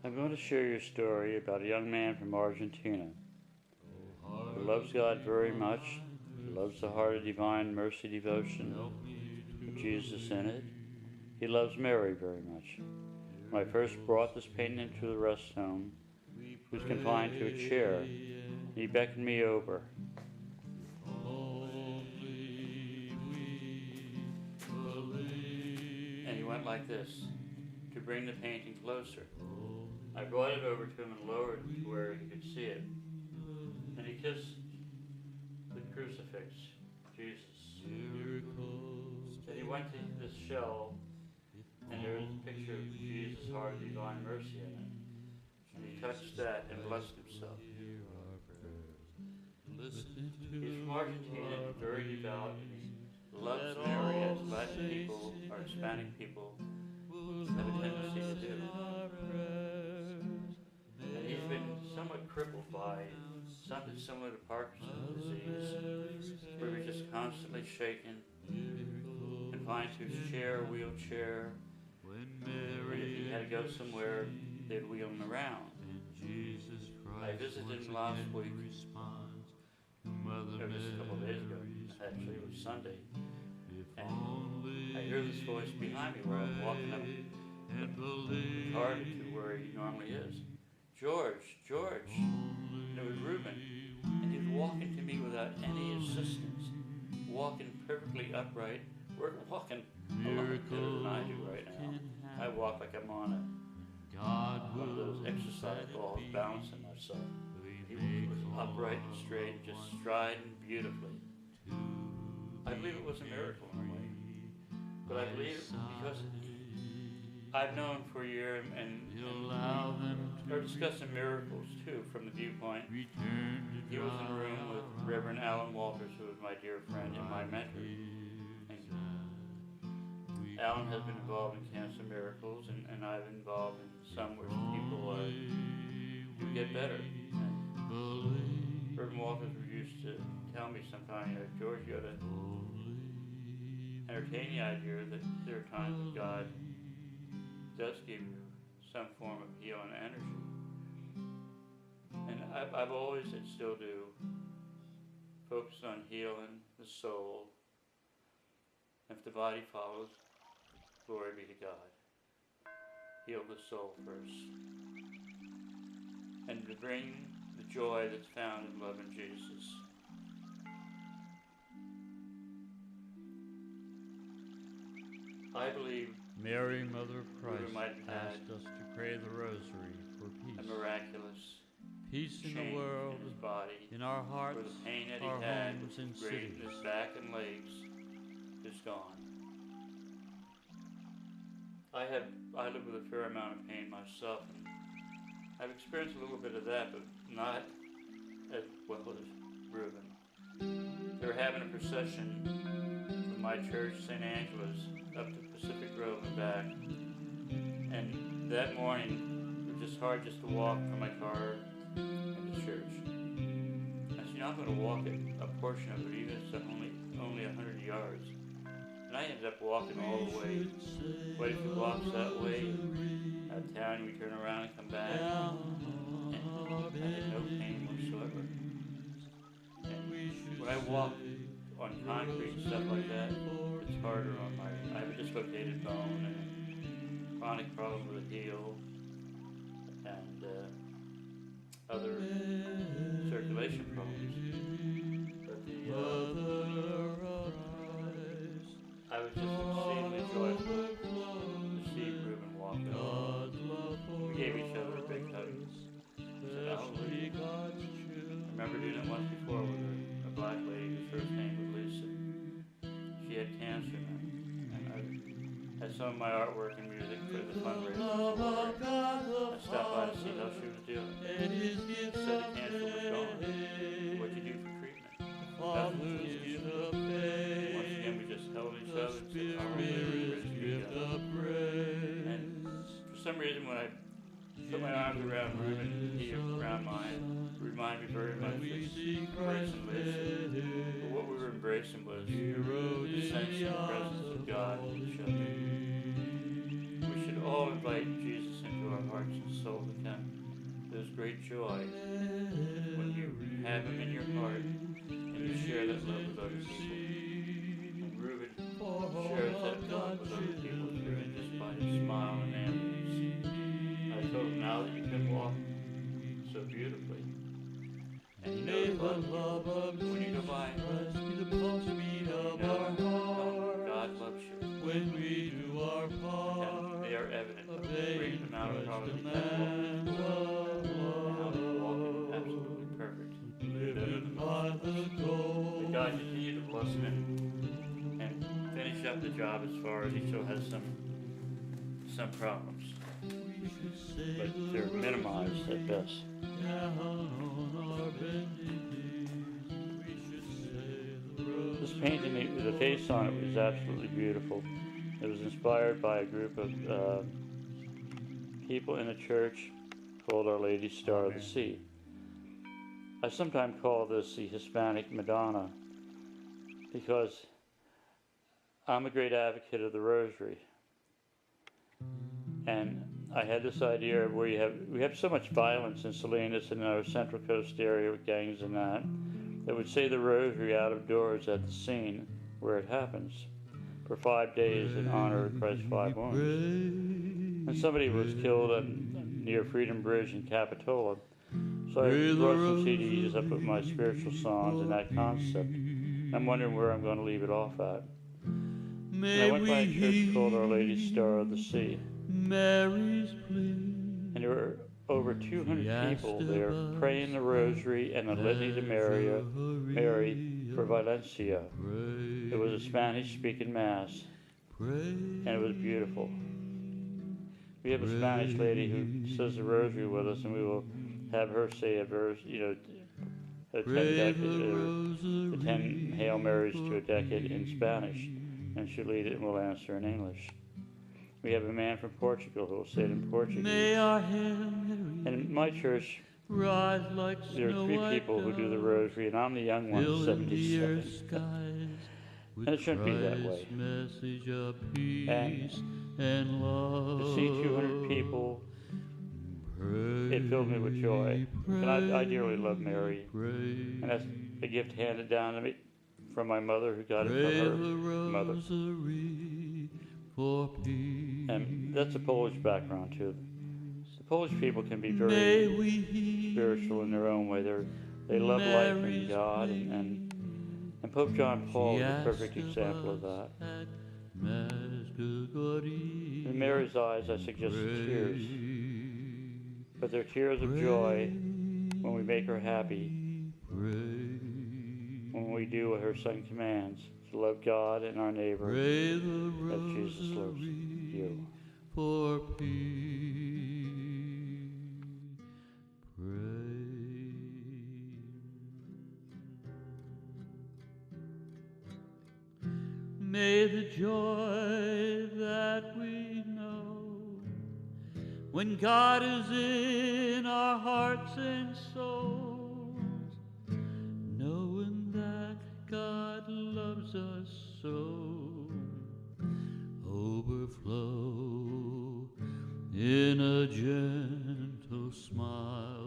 I'm going to share your story about a young man from Argentina who loves God very much. He loves the heart of divine mercy devotion with Jesus in it. He loves Mary very much. When I first brought this painting into the rest home, he was confined to a chair, and he beckoned me over. And he went like this, to bring the painting closer. I brought it over to him and lowered it to where he could see it. And he kissed the crucifix, Jesus. Then he went to this shell, and there was a picture of Jesus' heart of divine mercy in it. And he touched that and blessed himself. He's from Argentina, very devout, and he loves Mary, as Latin people or Hispanic people have a tendency to do. And he's been somewhat crippled by something similar to Parkinson's disease, where he was just constantly shaken, confined to his chair, wheelchair, and if he had to go somewhere, they'd wheel him around. I visited him last week, or just a couple of days ago, actually it was Sunday, and I hear this voice behind me where I'm walking up the corridor to where he normally is. George, and it was Ruben, and he was walking to me without any assistance, walking perfectly upright. We're walking a lot better than I do right now. I walk like I'm on one of those exercise balls, balancing myself. He was upright and straight, just striding beautifully. I believe it was a miracle in a way, but I believe it because I've known for a year, and we're discussing miracles too from the viewpoint. He was in a room with Reverend Alan Walters, who was my dear friend and my mentor. And Alan has been involved in cancer miracles, and I've been involved in some where people do get better. And Reverend Walters used to tell me sometimes, George, you ought to entertain the idea that there are times that God does give you some form of healing energy. And I've always, and still do, focused on healing the soul. If the body follows, glory be to God. Heal the soul first. And to bring the joy that's found in loving Jesus. I believe Mary, Mother of Christ, asked us to pray the rosary for peace. A miraculous peace in the world, in his body, in our hearts, where the pain that he our had, homes, which and was great in cities. his back and legs, is gone. I live with a fair amount of pain myself, and I've experienced a little bit of that, but not as well as Ruben. They were having a procession from my church, St. Angela's, up to Pacific Grove and back. And that morning, it was just hard just to walk from my car into church. I said, I'm going to walk a portion of it, even if it's only 100 yards. And I ended up walking all the way, quite a few blocks that way, out of town. We turn around and come back, and I had no pain whatsoever. And when I walk on concrete and stuff like that, it's harder on I have a dislocated bone and a chronic problem with the heel and other circulation problems. But I was just exceedingly joyful to see Ruben walk out. We gave each other a big hug. I said, Hallelujah. I remember doing it once before with a black lady whose first name was Lisa. She had cancer, and I had some of my artwork and music for the fundraiser. I stopped by to see how she was doing. She said the cancer was gone. What'd you do for treatment? Nothing. Once again, we just held each other and said, Hallelujah. And for some reason, when I put my arms around Ruben and he around mine, it reminded me very much of embracing Lisa. But what we were embracing was the sense and presence of God in each other. We should all invite Jesus into our hearts and soul to Him. There's great joy when you have Him in your heart and you share that love with other people. And Ruben shares that love with other people too, just by his smile and manliness. I told him, now that you can walk so beautifully, and you know when you go by, God loves you. When we do our part, And they are evident of the great amount of problems we have walking this world. Now they're walking absolutely perfect. Better than most. May God continue to bless him and finish up the job as far as he still has some problems. But they're minimized at best. This painting, the face on it was absolutely beautiful. It was inspired by a group of people in a church called Our Lady Star of the Sea. I sometimes call this the Hispanic Madonna because I'm a great advocate of the Rosary. And I had this idea of where we have so much violence in Salinas and in our Central Coast area with gangs and that would say the Rosary out of doors at the scene where it happens for 5 days in honor of Christ's 5 wounds. And somebody was killed near Freedom Bridge in Capitola. So I brought some CDs up with my spiritual songs and that concept. I'm wondering where I'm going to leave it off at. And I went by a church called Our Lady Star of the Sea. And there were over 200 people there praying the Rosary and a litany to Mary for Valencia. It was a Spanish-speaking Mass, and it was beautiful. We have a Spanish lady who says the Rosary with us, and we will have her say a verse, the 10 Hail Marys to a decade in Spanish, and she'll lead it and we'll answer in English. We have a man from Portugal who will say it in Portuguese. And in my church, there are 3 people who do the Rosary, and I'm the young one, 77. And it shouldn't be that way. And to see 200 people, it filled me with joy. And I dearly love Mary. And that's a gift handed down to me from my mother, who got it from her mother. And that's a Polish background too. The Polish people can be very spiritual in their own way. They love life and God, and Pope John Paul is a perfect example of that. In Mary's eyes, I suggest tears, but they're tears of joy when we make her happy, when we do what her Son commands, to love God and our neighbor as Jesus loves you. For peace, pray. May the joy that we know when God is in our hearts and souls, knowing that God loves us so, overflow in a gentle smile